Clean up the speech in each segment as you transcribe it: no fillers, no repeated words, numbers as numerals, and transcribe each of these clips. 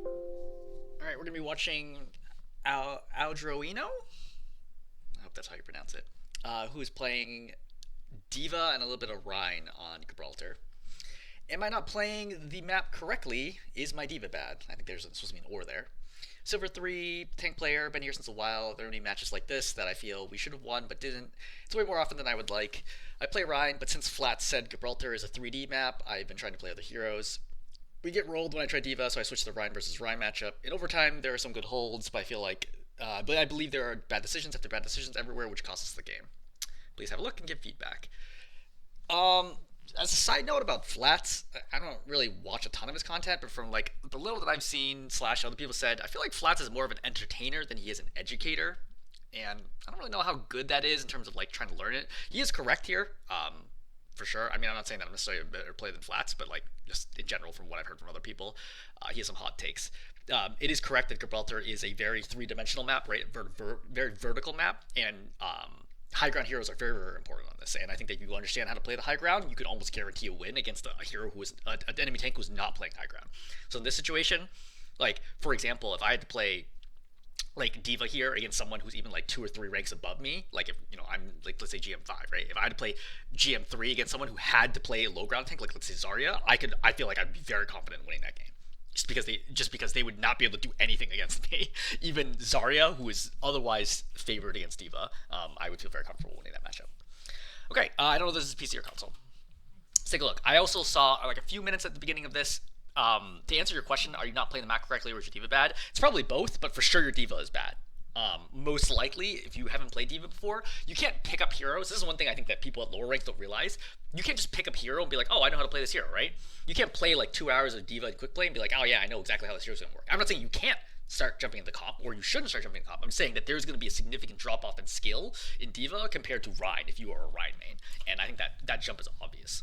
All right, we're gonna be watching Aldroino. I hope that's how you pronounce it. Who is playing Diva and a little bit of Rhine on Gibraltar. Am I not playing the map correctly? Is my Diva bad? I think there's supposed to be an or there. Silver 3, tank player, been here since a while. There are many matches like this that I feel we should have won but didn't. It's way more often than I would like. I play Rhine, but since Flat said Gibraltar is a 3D map, I've been trying to play other heroes. We get rolled when I try Diva, so I switch to the Rhine versus Rhine matchup. In overtime, there are some good holds, but I feel like, but I believe there are bad decisions after bad decisions everywhere, which costs us the game. Please have a look and give feedback. Um, as a side note about Flats, I don't really watch a ton of his content, but from like the little that I've seen slash other people said, I feel like Flats is more of an entertainer than he is an educator, and I don't really know how good that is in terms of like trying to learn it. He is correct here, for sure. I mean, I'm not saying that I'm necessarily a better player than Flats, but like just in general from what I've heard from other people, he has some hot takes. It is correct that Gibraltar is a very three-dimensional map, right? Very vertical map, and high ground heroes are very, very important on this. And I think that if you understand how to play the high ground, you can almost guarantee a win against a hero who is an enemy tank who's not playing high ground. So in this situation, like for example, if I had to play like Diva here against someone who's even like 2 or 3 ranks above me, like if I'm like let's say GM5, right? If I had to play GM3 against someone who had to play a low ground tank, like let's say Zarya, I feel like I'd be very confident in winning that game. Just because they would not be able to do anything against me. Even Zarya, who is otherwise favored against Diva, I would feel very comfortable winning that matchup. Okay, I don't know if this is PC or console. Let's take a look. I also saw like a few minutes at the beginning of this. To answer your question, are you not playing the map correctly or is your Diva bad? It's probably both, but for sure your Diva is bad. Most likely, if you haven't played Diva before, you can't pick up heroes. This is one thing I think that people at lower ranks don't realize. You can't just pick up hero and be like, oh, I know how to play this hero, right? You can't play like 2 hours of Diva and quick play and be like, oh yeah, I know exactly how this hero's gonna work. I'm not saying you can't start jumping in the comp, or you shouldn't start jumping in the comp. I'm saying that there's going to be a significant drop off in skill in Diva compared to Rhine if you are a Rhine main, and I think that jump is obvious.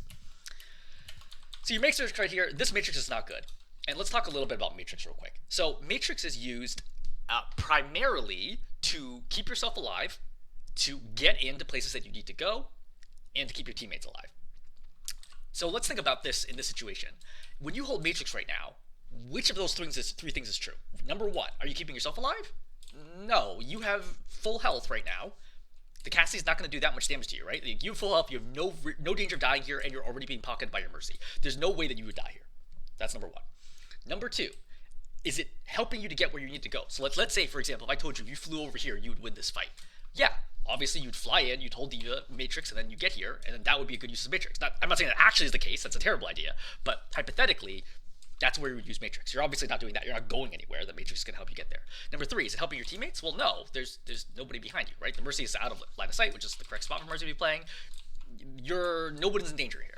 So your matrix right here, this matrix is not good. And let's talk a little bit about matrix real quick. So matrix is used primarily to keep yourself alive, to get into places that you need to go, and to keep your teammates alive. So let's think about this in this situation. When you hold matrix right now, which of those three things is true? Number one, are you keeping yourself alive? No, you have full health right now. The Cassie's not going to do that much damage to you, right? You have full health, you have no danger of dying here, and you're already being pocketed by your Mercy. There's no way that you would die here. That's number one. Number two, is it helping you to get where you need to go? So let's say, for example, if I told you if you flew over here, you would win this fight. Yeah, obviously you'd fly in, you'd hold the Matrix, and then you get here, and then that would be a good use of Matrix. I'm not saying that actually is the case, that's a terrible idea, but hypothetically, that's where you would use Matrix. You're obviously not doing that. You're not going anywhere. The Matrix is going to help you get there. Number three, is it helping your teammates? Well, no. There's nobody behind you, right? The Mercy is out of line of sight, which is the correct spot for Mercy to be playing. Nobody's in danger here.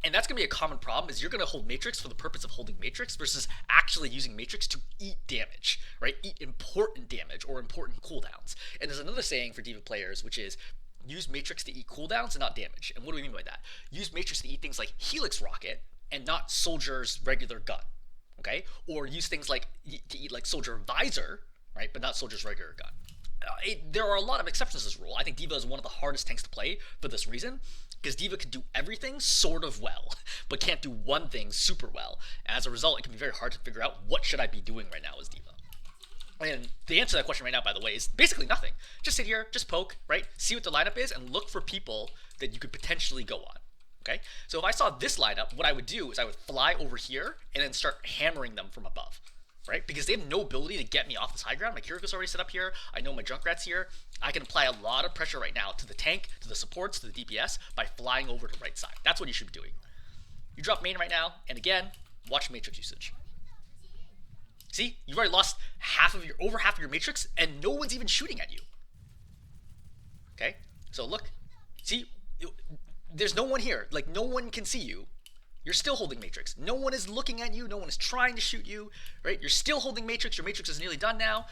And that's going to be a common problem, is you're going to hold Matrix for the purpose of holding Matrix versus actually using Matrix to eat damage, right? Eat important damage or important cooldowns. And there's another saying for Diva players, which is use Matrix to eat cooldowns and not damage. And what do we mean by that? Use Matrix to eat things like Helix Rocket and not Soldier's regular gun, okay? Or use things like to eat like Soldier Visor, right? But not Soldier's regular gun. There are a lot of exceptions to this rule. I think Diva is one of the hardest tanks to play for this reason, because Diva can do everything sort of well, but can't do one thing super well. And as a result, it can be very hard to figure out what should I be doing right now as Diva. And the answer to that question right now, by the way, is basically nothing. Just sit here, just poke, right? See what the lineup is, and look for people that you could potentially go on. Okay? So if I saw this lineup, what I would do is I would fly over here and then start hammering them from above. Right? Because they have no ability to get me off this high ground. My Kiriko's already set up here. I know my Junkrat's here. I can apply a lot of pressure right now to the tank, to the supports, to the DPS by flying over to the right side. That's what you should be doing. You drop main right now, and again, watch Matrix usage. See? You've already lost over half of your Matrix, and no one's even shooting at you. Okay? So look. See? There's no one here. Like, no one can see you. You're still holding Matrix. No one is looking at you. No one is trying to shoot you, right? You're still holding Matrix. Your Matrix is nearly done now.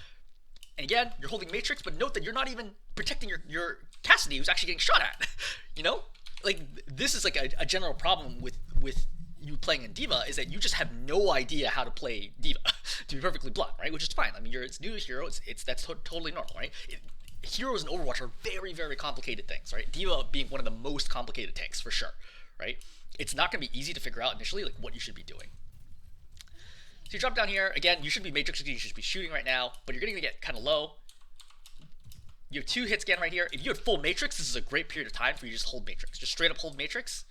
And again, you're holding Matrix, but note that you're not even protecting your Cassidy, who's actually getting shot at. You know? Like, this is like a general problem with you playing in Diva, is that you just have no idea how to play Diva, to be perfectly blunt, right? Which is fine. I mean, it's new to hero. That's totally normal, right? Heroes in Overwatch are very, very complicated things, right? Diva being one of the most complicated tanks, for sure, right? It's not going to be easy to figure out initially like what you should be doing. So you drop down here. Again, you should be matrixing, you should be shooting right now, but you're going to get kind of low. You have 2 hit scan right here. If you had full matrix, this is a great period of time for you to just hold matrix. Just straight up hold matrix.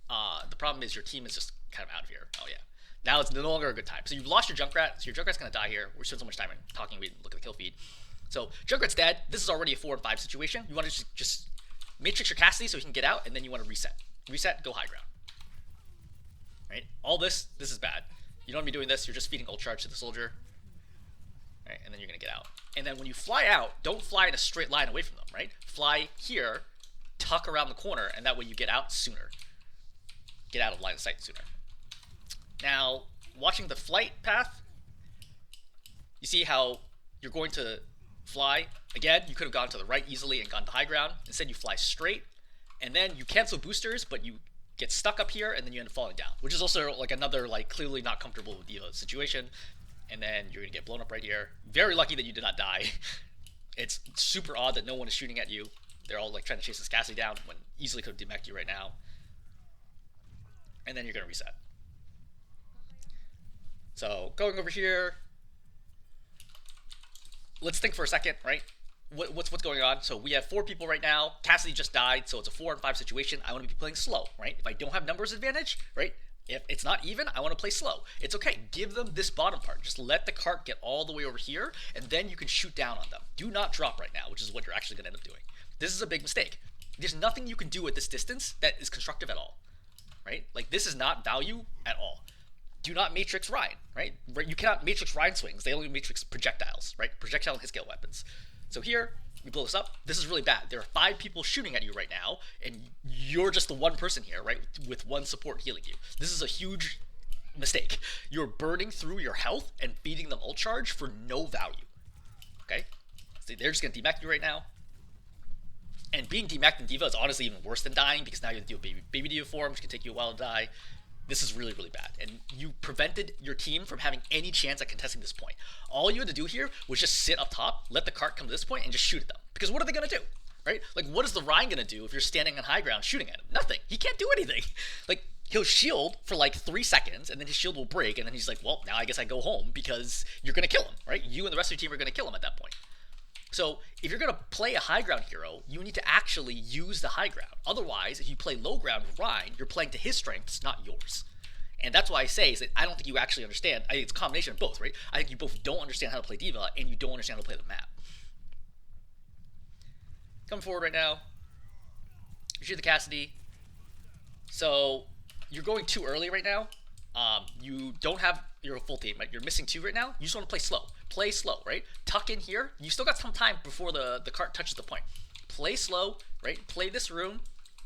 The problem is your team is just kind of out of here. Oh yeah. Now it's no longer a good time. So you've lost your Junkrat, so your Junkrat's going to die here. We spent so much time talking, we didn't look at the kill feed. So Junkrat's dead. This is already a 4 and 5 situation. You want to just matrix your Cassidy so he can get out, and then you want to reset. Reset, go high ground. Right? All this is bad. You don't want to be doing this. You're just feeding ult charge to the soldier. Right? And then you're going to get out. And then when you fly out, don't fly in a straight line away from them, right? Fly here, tuck around the corner, and that way you get out sooner. Get out of line of sight sooner. Now, watching the flight path, you see how you're going to fly. Again, you could have gone to the right easily and gone to high ground. Instead, you fly straight, and then you cancel boosters, but you get stuck up here, and then you end up falling down, which is also like another like clearly not comfortable with the situation. And then you're gonna get blown up right here. Very lucky that you did not die. It's super odd that no one is shooting at you. They're all like trying to chase this Cassidy down when easily could have demeched you right now. And then you're gonna reset. So going over here, let's think for a second, right? What's going on? So we have 4 people right now. Cassidy just died, so it's a 4 and 5 situation. I want to be playing slow, right? If I don't have numbers advantage, right? If it's not even, I want to play slow. It's okay. Give them this bottom part. Just let the cart get all the way over here, and then you can shoot down on them. Do not drop right now, which is what you're actually going to end up doing. This is a big mistake. There's nothing you can do at this distance that is constructive at all, right? Like, this is not value at all. Do not matrix Rhine, right? You cannot matrix Rhine swings. They only matrix projectiles, right? Projectile and hit scale weapons. So here, you blow this up. This is really bad. There are 5 people shooting at you right now, and you're just the one person here, right? With 1 support healing you. This is a huge mistake. You're burning through your health and feeding them ult charge for no value. Okay? So they're just going to demech you right now. And being demeched in D.Va is honestly even worse than dying, because now you have to do a baby D.Va form, which can take you a while to die. This is really, really bad. And you prevented your team from having any chance at contesting this point. All you had to do here was just sit up top, let the cart come to this point, and just shoot at them. Because what are they going to do? Right? Like, what is the Rhine going to do if you're standing on high ground shooting at him? Nothing. He can't do anything. Like, he'll shield for like 3 seconds, and then his shield will break, and then he's like, well, now I guess I go home, because you're going to kill him, right? You and the rest of your team are going to kill him at that point. So if you're going to play a high ground hero, you need to actually use the high ground. Otherwise, if you play low ground with Rhine, you're playing to his strengths, not yours. And that's why I say is that I don't think you actually understand. I think it's a combination of both, right? I think you both don't understand how to play D.Va, and you don't understand how to play the map. Coming forward right now. You shoot the Cassidy. So you're going too early right now. You don't have your full team, right? You're missing 2 right now. You just want to play slow. Play slow, right? Tuck in here. You still got some time before the cart touches the point. Play slow, right? Play this room.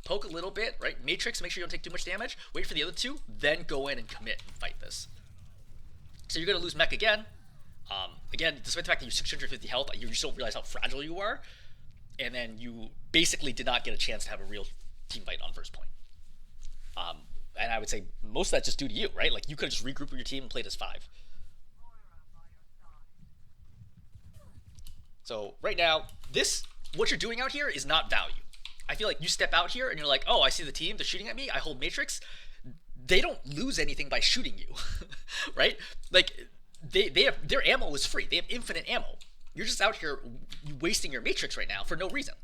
Poke a little bit, right? Matrix, make sure you don't take too much damage. Wait for the other 2, then go in and commit and fight this. So you're going to lose mech again. Again, despite the fact that you're 650 health, you just don't realize how fragile you are. And then you basically did not get a chance to have a real team fight on first point. And I would say most of that's just due to you, right? Like, you could have just regrouped with your team and played as 5. So right now, what you're doing out here is not value. I feel like you step out here and you're like, oh, I see the team, they're shooting at me, I hold matrix. They don't lose anything by shooting you, right? Like, they have, their ammo is free. They have infinite ammo. You're just out here wasting your matrix right now for no reason.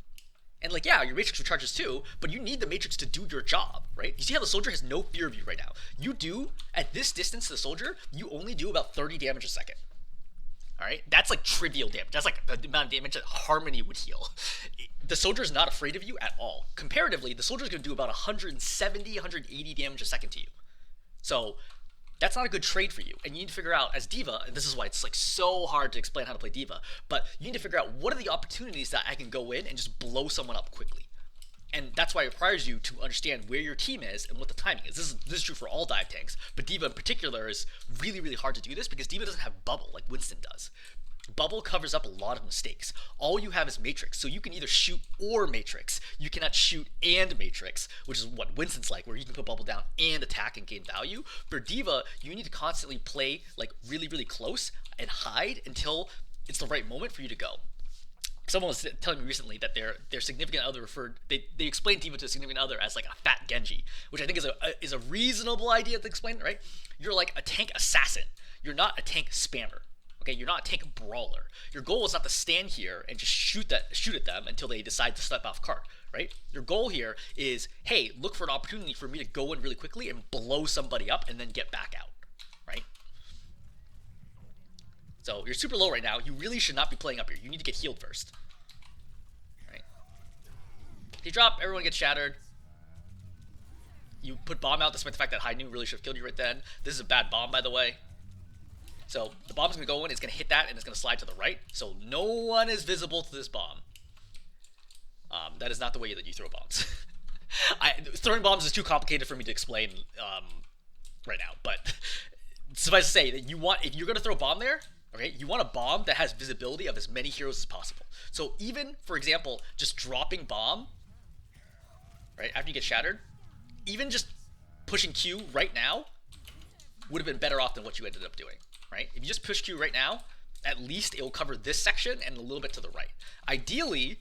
And like, yeah, your matrix recharges too, but you need the matrix to do your job, right? You see how the soldier has no fear of you right now. You do, at this distance to the soldier, you only do about 30 damage a second. All right, that's like trivial damage. That's like the amount of damage that Harmony would heal. The soldier's not afraid of you at all. Comparatively, the soldier's going to do about 170, 180 damage a second to you. So that's not a good trade for you. And you need to figure out, as D.Va, and this is why it's like so hard to explain how to play D.Va, but you need to figure out what are the opportunities that I can go in and just blow someone up quickly. And that's why it requires you to understand where your team is and what the timing is. This is true for all dive tanks, but D.Va in particular is really, really hard to do this because D.Va doesn't have bubble like Winston does. Bubble covers up a lot of mistakes. All you have is matrix, so you can either shoot or matrix. You cannot shoot and matrix, which is what Winston's like, where you can put bubble down and attack and gain value. For D.Va, you need to constantly play like really, really close and hide until it's the right moment for you to go. Someone was telling me recently that their significant other they explained D.Va to a significant other as like a fat Genji, which I think is a reasonable idea to explain, right? You're like a tank assassin. You're not a tank spammer. Okay, you're not a tank brawler. Your goal is not to stand here and just shoot at them until they decide to step off cart, right? Your goal here is, hey, look for an opportunity for me to go in really quickly and blow somebody up and then get back out, right? So you're super low right now. You really should not be playing up here. You need to get healed first. Right? If you drop, everyone gets shattered. You put bomb out despite the fact that High Noon really should have killed you right then. This is a bad bomb, by the way. So the bomb's going to go in, it's going to hit that, and it's going to slide to the right. So no one is visible to this bomb. That is not the way that you throw bombs. Throwing bombs is too complicated for me to explain right now. But suffice to say that if you're going to throw a bomb there, okay, you want a bomb that has visibility of as many heroes as possible. So even, for example, just dropping bomb, right, after you get shattered, even just pushing Q right now would have been better off than what you ended up doing, right? If you just push Q right now, at least it will cover this section and a little bit to the right. Ideally,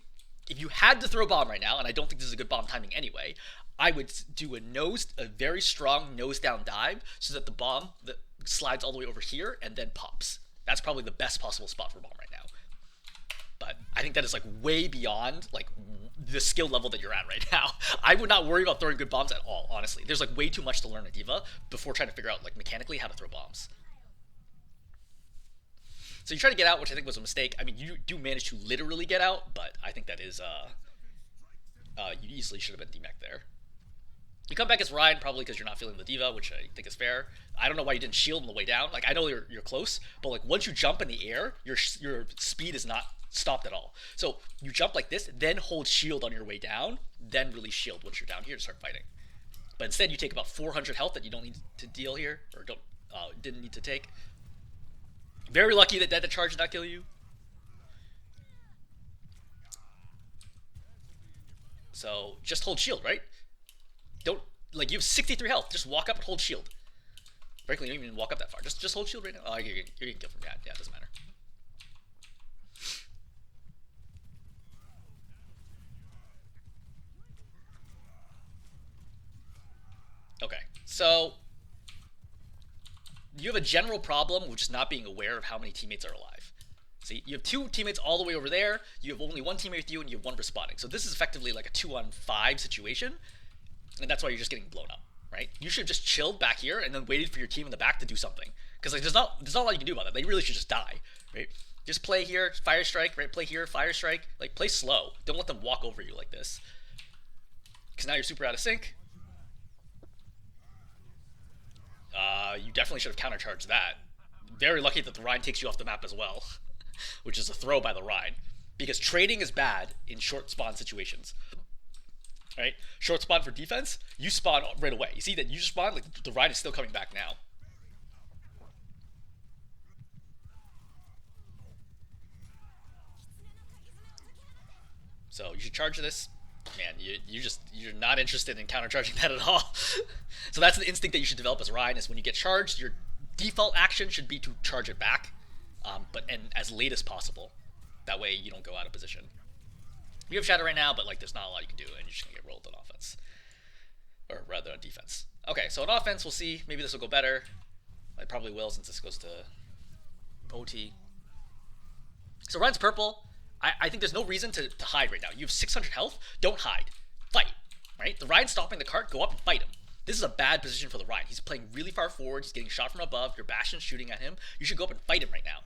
if you had to throw a bomb right now, and I don't think this is a good bomb timing anyway, I would do a very strong nose down dive so that the bomb slides all the way over here and then pops. That's probably the best possible spot for a bomb right now. But I think that is like way beyond like the skill level that you're at right now. I would not worry about throwing good bombs at all, honestly. There's like way too much to learn at D.Va before trying to figure out like mechanically how to throw bombs. So you try to get out, which I think was a mistake. I mean, you do manage to literally get out, but I think that is you easily should have been DMAC there. You come back as Ryan, probably because you're not feeling the D.Va, which I think is fair. I don't know why you didn't shield on the way down. Like, I know you're close, but like once you jump in the air, your speed is not stopped at all. So you jump like this, then hold shield on your way down, then release shield once you're down here to start fighting. But instead, you take about 400 health that you don't need to deal here, or didn't need to take. Very lucky that the charge did not kill you. So just hold shield, right? Don't, like, you have 63 health. Just walk up and hold shield. Frankly, you don't even walk up that far. Just hold shield right now. Oh, you're getting killed from that. Yeah, it doesn't matter. Okay, so you have a general problem with just not being aware of how many teammates are alive. See, you have two teammates all the way over there, you have only one teammate with you, and you have one responding. So this is effectively like a 2-on-5 situation, and that's why you're just getting blown up, right? You should have just chilled back here and then waited for your team in the back to do something. Because like, there's not a lot you can do about that. They really should just die, right? Just play here, fire strike, right? Play here, fire strike. Like, play slow. Don't let them walk over you like this. Because now you're super out of sync. You definitely should have countercharged that. Very lucky that the Rhine takes you off the map as well, which is a throw by the Rhine. Because trading is bad in short spawn situations. Right? Short spawn for defense, you spawn right away. You see that you just spawn, like the Rhine is still coming back now. So you should charge this. Man, you're not interested in countercharging that at all. So that's the instinct that you should develop as Ryan, is when you get charged, your default action should be to charge it back, and as late as possible. That way you don't go out of position. You have Shadow right now, but like there's not a lot you can do, and you're just gonna get rolled on offense. Or rather on defense. Okay, so on offense, we'll see. Maybe this will go better. It probably will, since this goes to OT. So Ryan's purple. I think there's no reason to hide right now. You have 600 health. Don't hide. Fight. Right? The Ryan's stopping the cart. Go up and fight him. This is a bad position for the Ryan. He's playing really far forward. He's getting shot from above. Your Bastion's shooting at him. You should go up and fight him right now.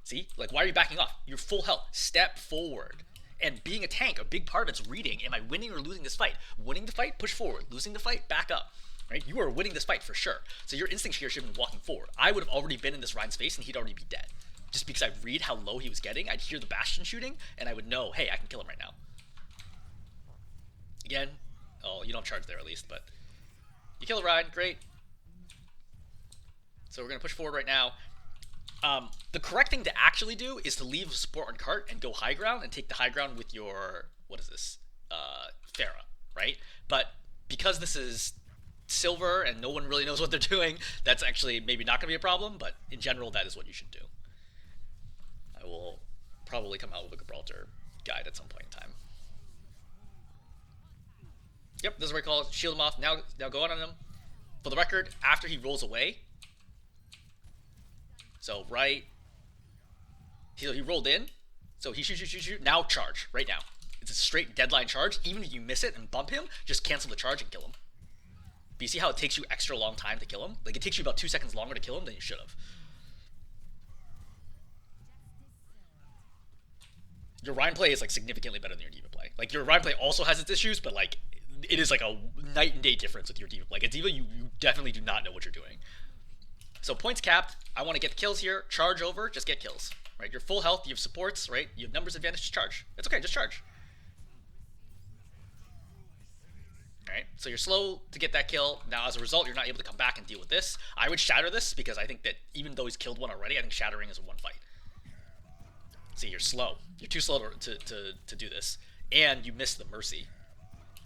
See? Like, why are you backing off? You're full health. Step forward. And being a tank, a big part of it's reading, am I winning or losing this fight? Winning the fight, push forward. Losing the fight, back up. Right? You are winning this fight for sure. So your instinct here should have been walking forward. I would have already been in this Ryan's face, and he'd already be dead. Just because I'd read how low he was getting, I'd hear the Bastion shooting, and I would know, hey, I can kill him right now. Again, oh, you don't charge there at least, but you kill the Ryan, great. So we're going to push forward right now. The correct thing to actually do is to leave support on cart and go high ground and take the high ground with your, what is this, Pharah, right? But because this is silver and no one really knows what they're doing, that's actually maybe not going to be a problem, but in general, that is what you should do. I will probably come out with a Gibraltar guide at some point in time. Yep, this is where I call it. Shield him off. Now go on him. For the record, after he rolls away. So right. He rolled in. So he shoot. Now charge right now. It's a straight deadline charge. Even if you miss it and bump him, just cancel the charge and kill him. But you see how it takes you extra long time to kill him? Like, it takes you about 2 seconds longer to kill him than you should have. Your Rhine play is, like, significantly better than your D.Va play. Like, your Rhine play also has its issues, but, like, it is, like, a night and day difference with your D.Va. Like, a D.Va, you definitely do not know what you're doing. So, points capped. I want to get kills here. Charge over. Just get kills. Right? You're full health. You have supports, right? You have numbers advantage. Just charge. It's okay. Just charge. Alright, so you're slow to get that kill. Now, as a result, you're not able to come back and deal with this. I would shatter this because I think that even though he's killed one already, I think shattering is a one fight. See, you're slow. You're too slow to do this. And you miss the mercy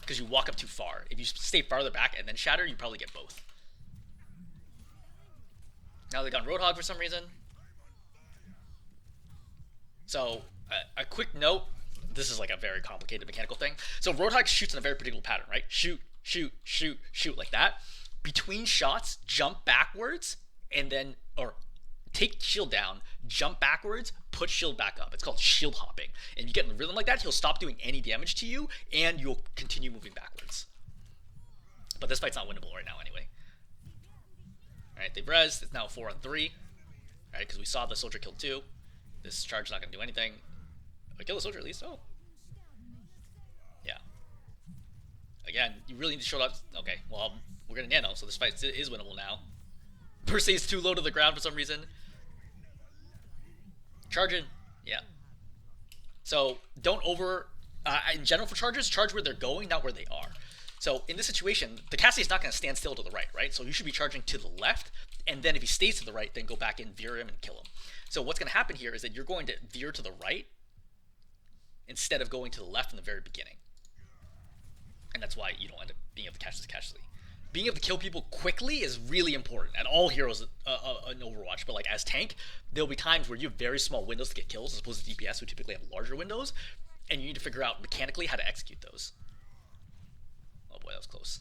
because you walk up too far. If you stay farther back and then shatter, you probably get both. Now they've gone Roadhog for some reason. So, a quick note. This is like a very complicated mechanical thing. So Roadhog shoots in a very predictable pattern, right? Shoot, like that. Between shots, jump backwards, and then, or take shield down, jump backwards, put shield back up. It's called shield hopping. And you get in a rhythm like that, he'll stop doing any damage to you, and you'll continue moving backwards. But this fight's not winnable right now anyway. Alright, they've rezzed. It's now 4-on-3. Alright, because we saw the soldier kill 2. This charge is not going to do anything. I kill the soldier at least. Oh. Yeah. Again, you really need to show up. Okay, well, we're going to nano, so this fight is winnable now. Percy is too low to the ground for some reason. Charging. Yeah. So, don't over... in general for charges, charge where they're going, not where they are. So, in this situation, the Cassie is not going to stand still to the right, right? So, you should be charging to the left, and then if he stays to the right, then go back and veer him and kill him. So, what's going to happen here is that you're going to veer to the right, instead of going to the left in the very beginning. And that's why you don't end up being able to catch this casually. Being able to kill people quickly is really important. And all heroes in Overwatch, but like as tank, there'll be times where you have very small windows to get kills, as opposed to DPS, who typically have larger windows, and you need to figure out mechanically how to execute those. Oh boy, that was close.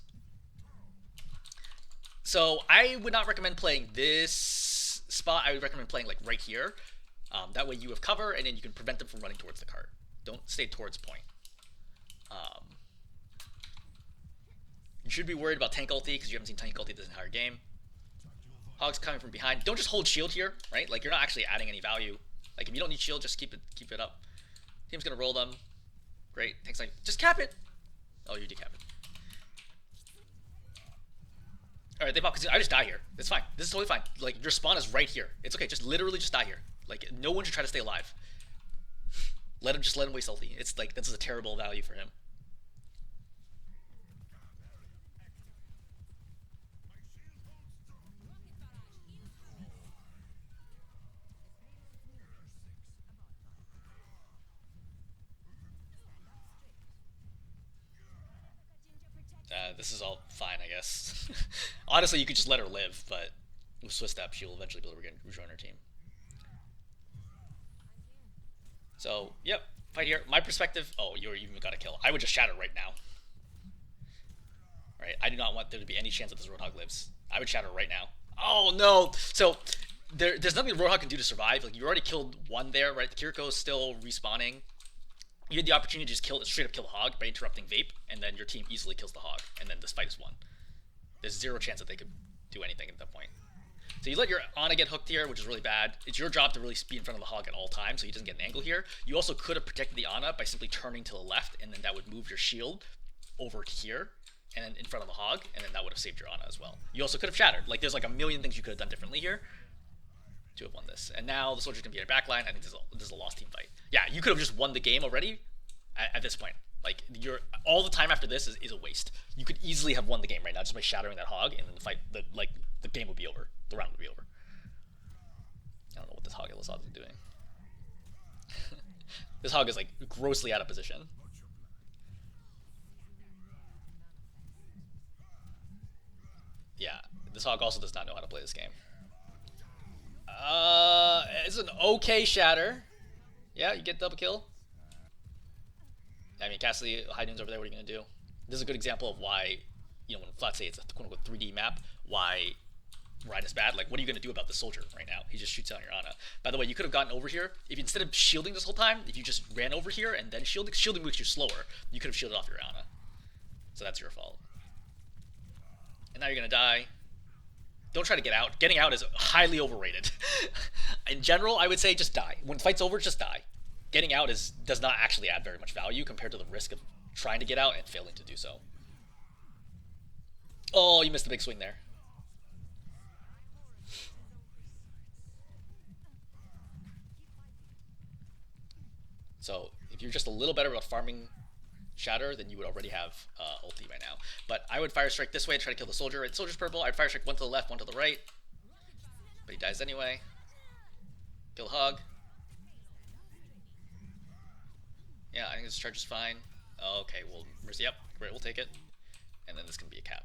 So I would not recommend playing this spot. I would recommend playing like right here. That way you have cover, and then you can prevent them from running towards the cart. Don't stay towards point. You should be worried about tank ulti because you haven't seen tank ulti this entire game. Hog's coming from behind. Don't just hold shield here, right? Like, you're not actually adding any value. Like, if you don't need shield, just keep it up. Team's gonna roll them. Great. Tank's like, just cap it. Oh, you decap it. All right, they pop. I just die here. It's fine. This is totally fine. Like, your spawn is right here. It's okay. Just literally just die here. Like, no one should try to stay alive. Let him waste ulti. It's like, this is a terrible value for him. This is all fine, I guess. Honestly, you could just let her live, but with Swiss Step, she'll eventually be able to rejoin her team. So, yep, fight here. My perspective, oh, you even got a kill. I would just shatter right now. Right, I do not want there to be any chance that this Roadhog lives. I would shatter right now. Oh, no! So, there's nothing Roadhog can do to survive. Like, you already killed one there, right? The Kiriko's still respawning. You had the opportunity to just straight up kill the Hog by interrupting Vape, and then your team easily kills the Hog, and then this fight is won. There's zero chance that they could do anything at that point. So you let your Ana get hooked here, which is really bad. It's your job to really be in front of the Hog at all times, so he doesn't get an angle here. You also could have protected the Ana by simply turning to the left, and then that would move your shield over here, and then in front of the Hog, and then that would have saved your Ana as well. You also could have shattered. Like, there's like a million things you could have done differently here to have won this. And now the soldier's gonna be in a backline. I think this is a lost team fight. Yeah, you could have just won the game already at this point. Like, all the time after this is a waste. You could easily have won the game right now just by shattering that Hog, and then the fight, the game would be over. The round would be over. I don't know what this Hog is doing. This Hog is like grossly out of position. Yeah, this Hog also does not know how to play this game. It's an okay shatter. Yeah, you get double kill. I mean, Cassidy, High Noon's over there. What are you gonna do? This is a good example of why, when Flat say it's a quote unquote 3D map, why Ryan is bad. Like, what are you gonna do about the soldier right now? He just shoots out your Ana. By the way, you could have gotten over here if you, instead of shielding this whole time, if you just ran over here and then shielding makes you slower. You could have shielded off your Ana. So that's your fault. And now you're gonna die. Don't try to get out. Getting out is highly overrated. In general, I would say just die. When the fight's over, just die. Getting out does not actually add very much value compared to the risk of trying to get out and failing to do so. Oh, you missed the big swing there. So if you're just a little better about farming Shatter, then you would already have ulti right now. But I would Fire Strike this way to try to kill the soldier. Right? The soldier's purple. I'd Fire Strike one to the left, one to the right. But he dies anyway. Kill the hog. Yeah, I think this charge is fine. Oh, okay, well, Mercy, yep, great, we'll take it. And then this can be a cap.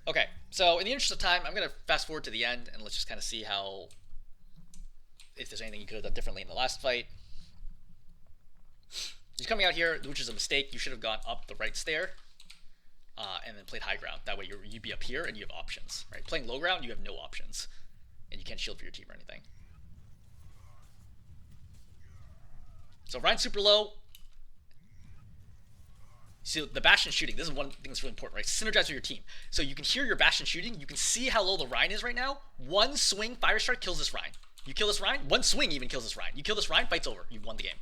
Okay, so in the interest of time, I'm going to fast forward to the end, and let's just kind of see how, if there's anything you could have done differently in the last fight. He's coming out here, which is a mistake. You should have gone up the right stair, and then played high ground. That way you'd be up here, and you have options, right? Playing low ground, you have no options, and you can't shield for your team or anything. So Ryan's super low. So the Bastion shooting, this is one thing that's really important, right? Synergize with your team. So you can hear your Bastion shooting. You can see how low the Ryan is right now. One swing, Fire Strike kills this Ryan. You kill this Ryan, one swing even kills this Ryan. You kill this Ryan, fight's over. You've won the game.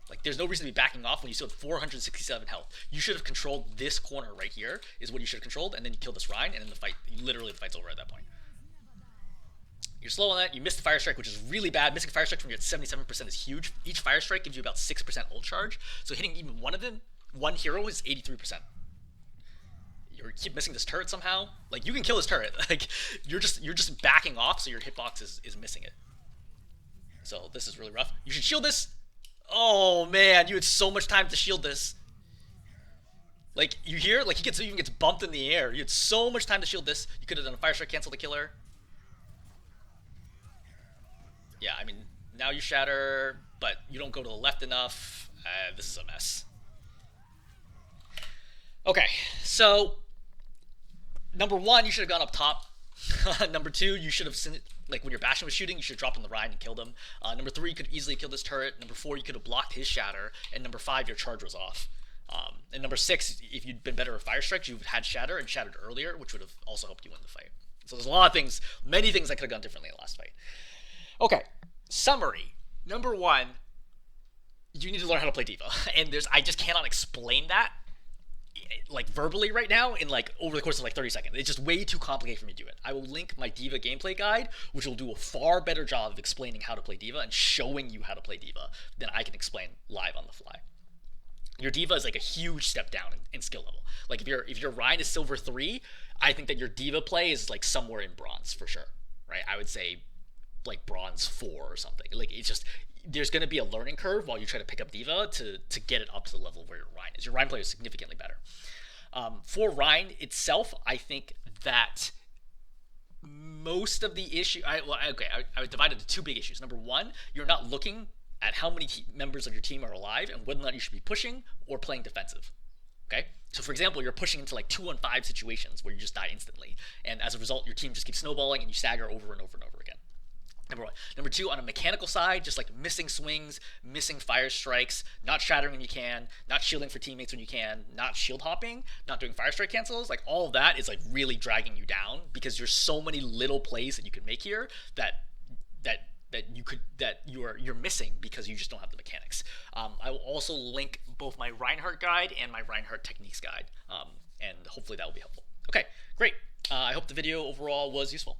Like, there's no reason to be backing off when you still have 467 health. You should have controlled this corner right here, is what you should have controlled, and then you kill this Ryan, and then the fight, literally the fight's over at that point. You're slow on that. You missed the Fire Strike, which is really bad. Missing Fire Strike from you at 77% is huge. Each Fire Strike gives you about 6% ult charge. So hitting even one of them, one hero, is 83%. You keep missing this turret somehow. Like, you can kill this turret. Like, you're just backing off, so your hitbox is missing it. So this is really rough. You should shield this. Oh man, you had so much time to shield this. Like, you hear? Like, he even gets bumped in the air. You had so much time to shield this. You could have done a Fire Strike, cancel the killer. Yeah, I mean, now you Shatter, but you don't go to the left enough. This is a mess. Okay, so number one, you should have gone up top. Number two, you should have, like, when your Bastion was shooting, you should have dropped on the Ryan and killed him. Number three, you could easily kill this turret. Number four, you could have blocked his Shatter. And number five, your charge was off. And number six, if you'd been better with Fire Strikes, you had Shatter and shattered earlier, which would have also helped you win the fight. So there's a lot of things, many things I could have done differently in the last fight. Okay, summary. Number one, you need to learn how to play D.Va. And I just cannot explain that, like, verbally right now in, like, over the course of, like, 30 seconds. It's just way too complicated for me to do it. I will link my D.Va gameplay guide, which will do a far better job of explaining how to play D.Va and showing you how to play D.Va than I can explain live on the fly. Your D.Va is like a huge step down in skill level. Like, if your Ryan is silver 3, I think that your D.Va play is, like, somewhere in bronze for sure, right? I would say, like, bronze 4 or something. Like, it's just, there's going to be a learning curve while you try to pick up D.Va to get it up to the level where your Ryan is. Your Ryan play is significantly better. For Ryan itself, I think that most of the issue, I would divide it into two big issues. Number one, you're not looking at how many members of your team are alive and whether or not you should be pushing or playing defensive. Okay? So, for example, you're pushing into, like, 2-on-5 situations where you just die instantly, and as a result, your team just keeps snowballing and you stagger over and over and over again. Number one. Number two, on a mechanical side, just, like, missing swings, missing Fire Strikes, not shattering when you can, not shielding for teammates when you can, not shield hopping, not doing Fire Strike cancels, like, all of that is, like, really dragging you down because there's so many little plays that you can make here that you're missing because you just don't have the mechanics. I will also link both my Reinhardt guide and my Reinhardt techniques guide, and hopefully that will be helpful. Okay, great. I hope the video overall was useful.